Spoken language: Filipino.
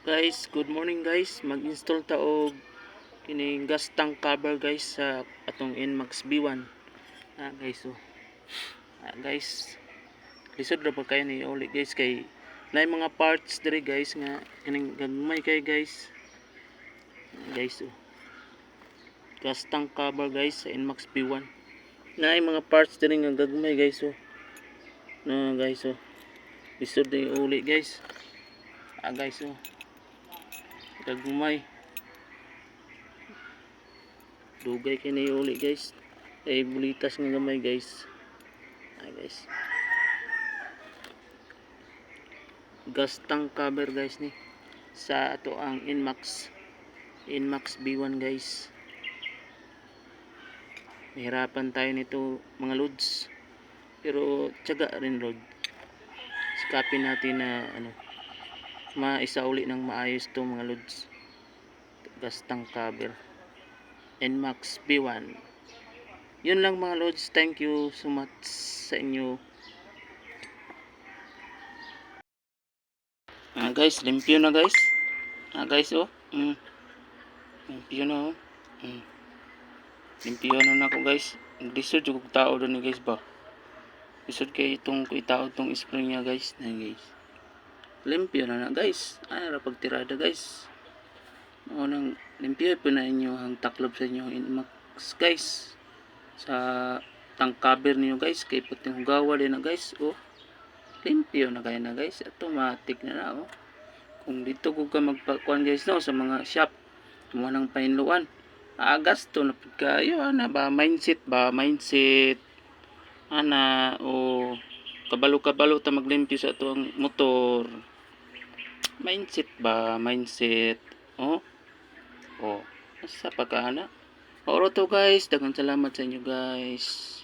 Guys, good morning guys. Mag-install ta og kining gas tank cover guys sa atong Nmax B1. Guys, guys, lisod ra pa kayo ni uli guys kay nay mga parts diri guys nga kining gagmay kay guys. Guys, gas tank cover guys sa Nmax B1. Nay mga parts diri nga gagmay guys guys, lisod na uli guys. Guys, gagmay. Dugay kini uli guys. Ay bulitas nga gamay guys. Guys. Gas tank cover guys ni sa ato ang Nmax B1 guys. Mahirapan tayo nito mga loads. Pero tiyaga rin load. Sikapin natin na maisauli ng maayos to mga loads. Gas tank cover Nmax B1. Yun lang mga loads. Thank you so much sa inyo. Guys, limpyo na guys. Guys, limpyo na limpyo na nako guys. Lisod yung tao doon guys ba. Lisod kay itong itao itong spring niya guys. Guys. Limpyo na guys. Ra pagtirada guys. Nang limpyo po na inyo ang taklob sa inyo Nmax guys. Sa tank cover niyo guys. Kay puting hugawa din na guys. Limpyo na kayo na guys. Automatic na Kung dito ko ka magpakuan guys sa mga shop. Tumuha ng painluan. Gasto na kayo mindset kabalo ta maglimpyo sa tuang motor. Mindset nasa pagkana oro to guys. Daghang salamat sa inyo guys.